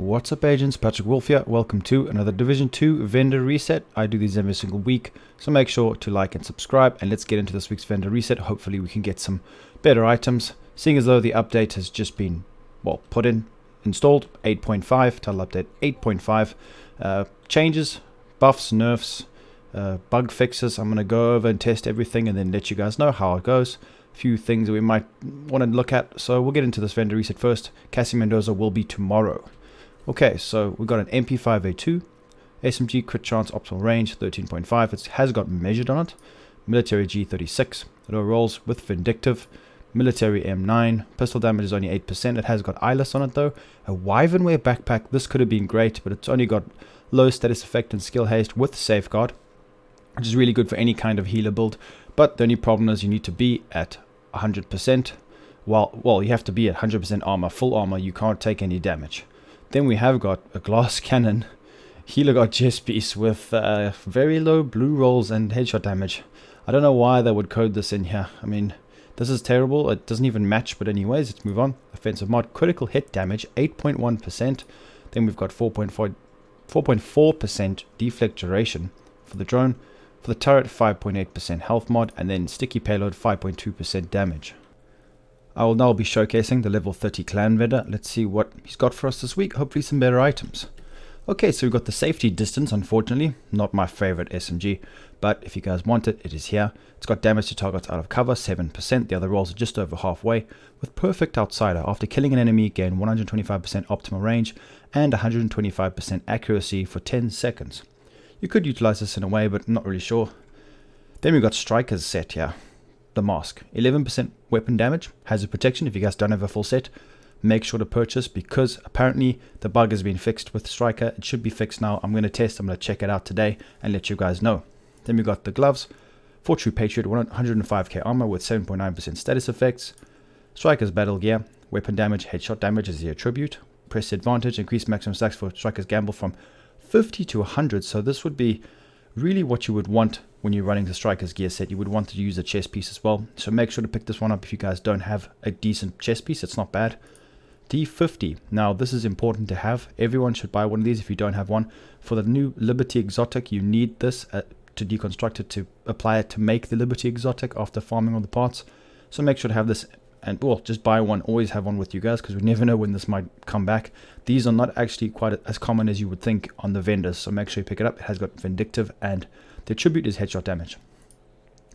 What's up, agents? Patrick Wolf here. Welcome to another Division 2 vendor reset. I do these every single week, so make sure to like and subscribe, and let's get into this week's vendor reset. Hopefully we can get some better items, seeing as though the update has just been, well, installed, 8.5, title update 8.5. Changes, buffs, nerfs, bug fixes. I'm going to go over and test everything and then let you guys know how it goes. A few things that we might want to look at, so we'll get into this vendor reset first. Cassie Mendoza will be tomorrow. Okay, so we've got an Mp5 A2 Smg, crit chance, optimal range 13.5. It has got measured on it. Military G36, low rolls with vindictive. Military M9, pistol damage is only 8%. It has got eyeless on it though. A Wyvernware backpack, this could have been great, but it's only got low status effect and skill haste with safeguard, which is really good for any kind of healer build. But the only problem is you need to be at 100%. Well, you have to be at 100% armor, full armor. You can't take any damage. Then we have got a glass cannon, healer got chest piece with very low blue rolls and headshot damage. I don't know why they would code this in here. I mean, this is terrible. It doesn't even match, but anyways, let's move on. Offensive mod, critical hit damage, 8.1%. Then we've got 4.4% deflect duration for the drone. For the turret, 5.8% health mod, and then sticky payload, 5.2% damage. I will now be showcasing the level 30 clan vendor. Let's see what he's got for us this week. Hopefully some better items. Okay, so we've got the safety distance. Unfortunately, not my favorite SMG, but if you guys want it, it is here. It's got damage to targets out of cover, 7%. The other rolls are just over halfway. With perfect outsider, after killing an enemy, gain 125% optimal range and 125% accuracy for 10 seconds. You could utilize this in a way, but not really sure. Then we've got strikers set here. The mask, 11% weapon damage, hazard protection. If you guys don't have a full set, make sure to purchase, because apparently the bug has been fixed with striker. It should be fixed now. I'm going to test, I'm going to check it out today and let you guys know. Then we got the gloves for True Patriot, 105k armor with 7.9% status effects. Striker's battle gear, weapon damage, headshot damage is the attribute. Press advantage, increase maximum stacks for Striker's gamble from 50 to 100. So this would be really what you would want when you're running the Striker's gear set. You would want to use a chest piece as well, so make sure to pick this one up if you guys don't have a decent chest piece. It's not bad. D50, now this is important to have. Everyone should buy one of these if you don't have one. For the new Liberty Exotic, you need this to deconstruct it, to apply it to make the Liberty Exotic after farming all the parts. So make sure to have this, and well, just buy one. Always have one with you guys, because we never know when this might come back. These are not actually quite as common as you would think on the vendors, so make sure you pick it up. It has got vindictive, and the attribute is headshot damage.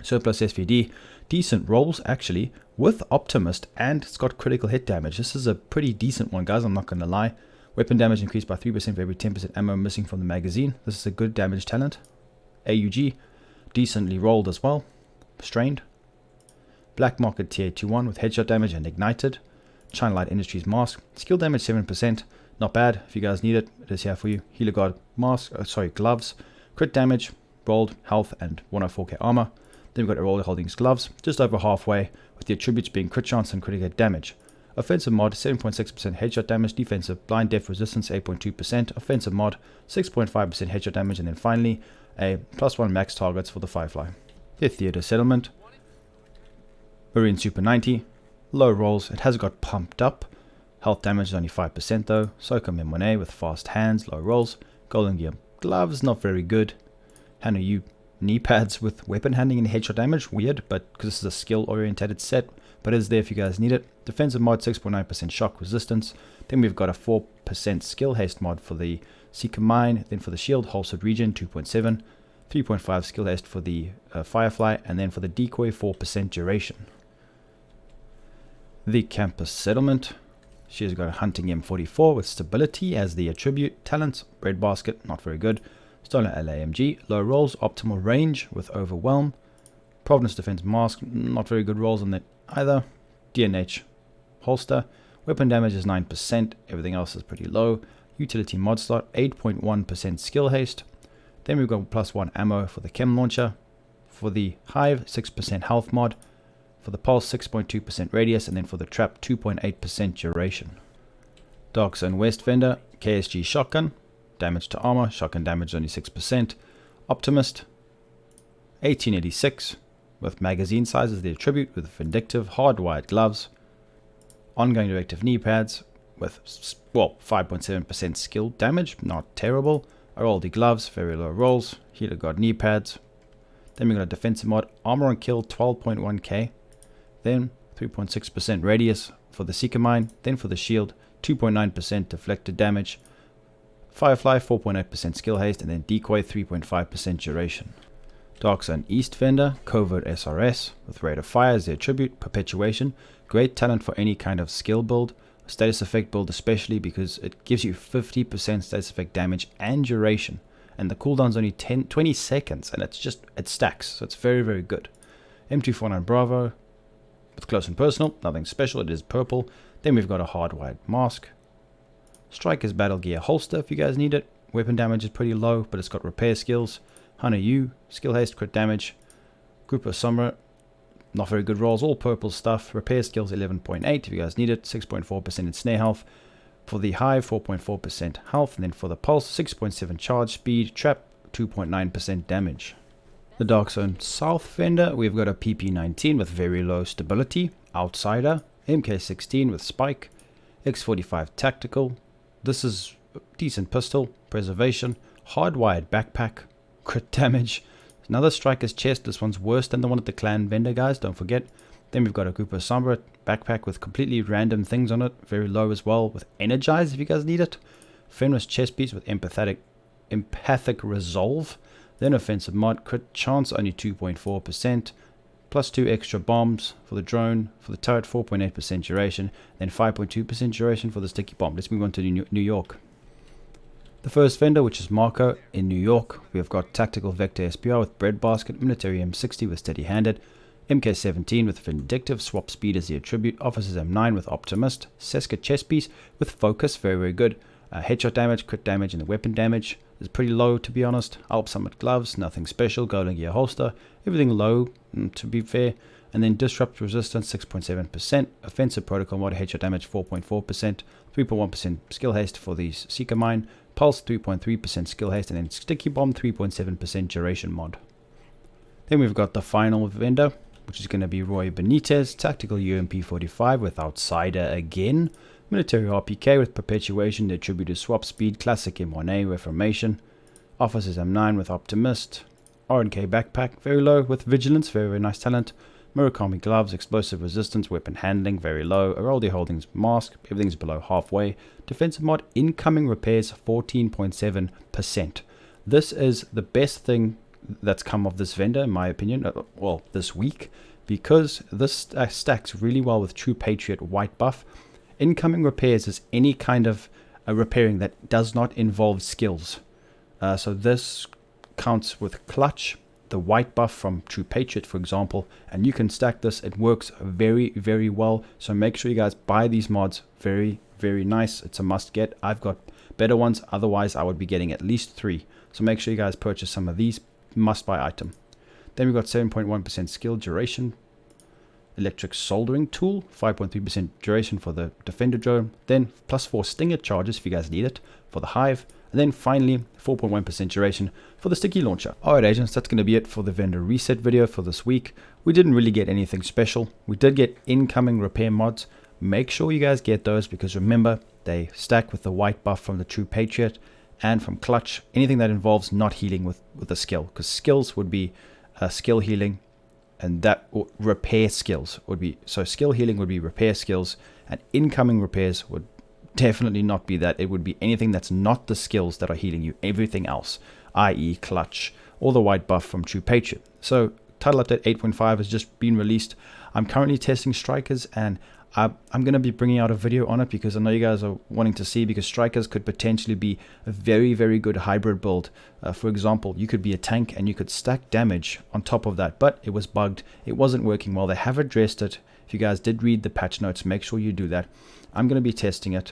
Surplus SVD, decent rolls actually, with optimist, and it's got critical hit damage. This is a pretty decent one, guys, I'm not going to lie. Weapon damage increased by 3% for every 10% ammo missing from the magazine. This is a good damage talent. AUG, decently rolled as well. Strained. Black Market TA21 with headshot damage and ignited. China Light Industries mask, skill damage 7%, not bad. If you guys need it, it is here for you. Healer guard mask, gloves, crit damage, rolled health and 104k armor. Then we've got a roller holding gloves, just over halfway, with the attributes being crit chance and critical damage. Offensive mod, 7.6% headshot damage. Defensive, blind depth resistance, 8.2%. Offensive mod, 6.5% headshot damage. And then finally, a +1 max targets for the Firefly. The Theater Settlement, Marine Super 90, low rolls. It has got pumped up. Health damage is only 5% though. SOCOM M1A with fast hands, low rolls. Golden Gear gloves, not very good. Hanu U knee pads with weapon handling and headshot damage, weird, but because this is a skill oriented set, but it is there if you guys need it. Defensive mod, 6.9% shock resistance. Then we've got a 4% skill haste mod for the Seeker Mine. Then for the shield, holstered regen, 2.7. 3.5 skill haste for the Firefly, and then for the decoy, 4% duration. The Campus Settlement, she's got a hunting M44 with stability as the attribute. Talents, breadbasket, not very good. Stolen LAMG, low rolls, optimal range with overwhelm. Providence Defense mask, not very good rolls on that either. DNH holster, weapon damage is 9%, everything else is pretty low. Utility mod slot, 8.1% skill haste. Then we've got +1 ammo for the chem launcher. For the Hive, 6% health mod. For the pulse, 6.2% radius, and then for the trap, 2.8% duration. Dark Zone West vendor, KSG shotgun. Damage to armor, shotgun damage only 6%. Optimist, 1886, with magazine size as the attribute, with vindictive hardwired gloves. Ongoing directive knee pads, with, well, 5.7% skill damage, not terrible. Aroldi gloves, very low rolls. Healer guard knee pads. Then we got a defensive mod, armor on kill 12.1k. Then 3.6% radius for the Seeker Mine. Then for the shield, 2.9% deflected damage. Firefly 4.8% skill haste, and then decoy 3.5% duration. Dark Zone East Vendor, Covert SRS with Rate of Fire as their attribute, Perpetuation. Great talent for any kind of skill build, status effect build especially, because it gives you 50% status effect damage and duration. And the cooldown's only 20 seconds, and it stacks, so it's very, very good. M249 Bravo with Close and Personal, nothing special, it is purple. Then we've got a hardwired mask. Striker's Battle Gear holster if you guys need it. Weapon damage is pretty low, but it's got repair skills. Hunter U, skill haste, crit damage. Group of Summer, not very good rolls, all purple stuff. Repair skills 11.8 if you guys need it. 6.4% in snare health. For the Hive, 4.4% health. And then for the Pulse, 6.7 charge speed. Trap, 2.9% damage. The Dark Zone South Vendor, we've got a PP19 with very low stability. Outsider, MK16 with Spike. X45 Tactical. This is a decent pistol. Preservation. Hardwired backpack. Crit damage. Another Striker's chest. This one's worse than the one at the Clan Vendor, guys, don't forget. Then we've got a Group of Sombra backpack with completely random things on it. Very low as well, with Energize if you guys need it. Fenris chest piece with Empathic Resolve. Then Offensive Mod. Crit chance only 2.4%. Plus 2 extra bombs for the drone. For the turret, 4.8% duration. Then 5.2% duration for the sticky bomb. Let's move on to New York. The first vendor, which is Marco in New York, we have got Tactical Vector SPR with Breadbasket, Military M60 with Steady Handed, MK17 with Vindictive, Swap Speed as the attribute, Officers M9 with Optimist, Seska Chest Piece with Focus, very, very good. Headshot damage, crit damage, and the weapon damage is pretty low, to be honest. Alp Summit Gloves, nothing special. Golden Gear Holster, everything low, to be fair. And then Disrupt Resistance, 6.7%. Offensive Protocol Mod, headshot damage, 4.4%. 3.1% skill haste for the Seeker Mine. Pulse, 3.3% skill haste. And then Sticky Bomb, 3.7% duration mod. Then we've got the final vendor, which is going to be Roy Benitez. Tactical UMP45 with Outsider again. Military RPK with Perpetuation, the attribute is Swap Speed, Classic M1A, Reformation. Officers M9 with Optimist. RNK Backpack, very low with Vigilance, very, very nice talent. Murakami Gloves, Explosive Resistance, Weapon Handling, very low. Aroldi Holdings Mask, everything's below halfway. Defensive Mod, Incoming Repairs, 14.7%. This is the best thing that's come of this vendor, in my opinion, well, this week, because this stacks really well with True Patriot White Buff. Incoming repairs is any kind of repairing that does not involve skills. So this counts with Clutch, the white buff from True Patriot, for example, and you can stack this. It works very, very well. So make sure you guys buy these mods. Very, very nice. It's a must get. I've got better ones. Otherwise, I would be getting at least 3. So make sure you guys purchase some of these. Must buy item. Then we've got 7.1% skill duration. Electric soldering tool, 5.3% duration for the defender drone, then plus 4 stinger charges if you guys need it for the hive, and then finally 4.1% duration for the sticky launcher. Alright agents, that's going to be it for the vendor reset video for this week. We didn't really get anything special. We did get incoming repair mods. Make sure you guys get those, because remember, they stack with the white buff from the True Patriot and from Clutch. Anything that involves not healing with a skill, because skills would be skill healing, and that repair skills would be, so skill healing would be repair skills, and incoming repairs would definitely not be that. It would be anything that's not the skills that are healing you, everything else, i.e. Clutch or the white buff from True Patriot. So title update 8.5 has just been released. I'm currently testing Strikers, and I'm going to be bringing out a video on it, because I know you guys are wanting to see, because Strikers could potentially be a very, very good hybrid build. For example, you could be a tank and you could stack damage on top of that, but it was bugged. It wasn't working well. They have addressed it. If you guys did read the patch notes, make sure you do that. I'm going to be testing it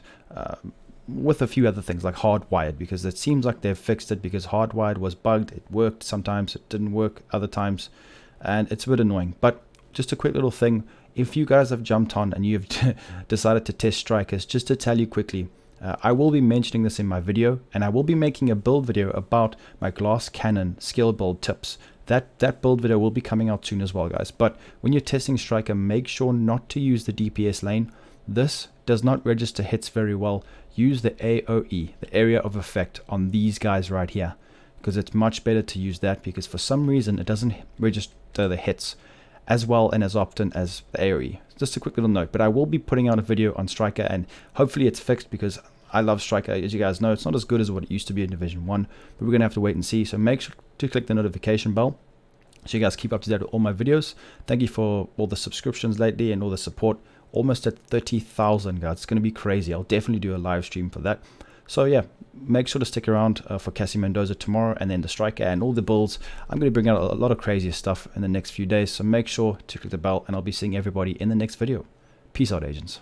with a few other things like hardwired, because it seems like they've fixed it, because hardwired was bugged. It worked sometimes, it didn't work other times, and it's a bit annoying. But just a quick little thing. If you guys have jumped on and you've decided to test Strikers, just to tell you quickly, I will be mentioning this in my video, and I will be making a build video about my glass cannon skill build tips. That build video will be coming out soon as well, guys. But when you're testing Striker, make sure not to use the DPS lane. This does not register hits very well. Use the AOE, the area of effect, on these guys right here, because it's much better to use that, because for some reason it doesn't register the hits as well and as often as the AOE. Just a quick little note, but I will be putting out a video on Striker, and hopefully it's fixed, because I love Striker. As you guys know, it's not as good as what it used to be in Division 1, but we're going to have to wait and see. So make sure to click the notification bell so you guys keep up to date with all my videos. Thank you for all the subscriptions lately and all the support. Almost at 30,000, guys. It's going to be crazy. I'll definitely do a live stream for that. So yeah, make sure to stick around for Cassie Mendoza tomorrow, and then the Striker and all the builds. I'm going to bring out a lot of crazy stuff in the next few days, so make sure to click the bell, and I'll be seeing everybody in the next video. Peace out, agents.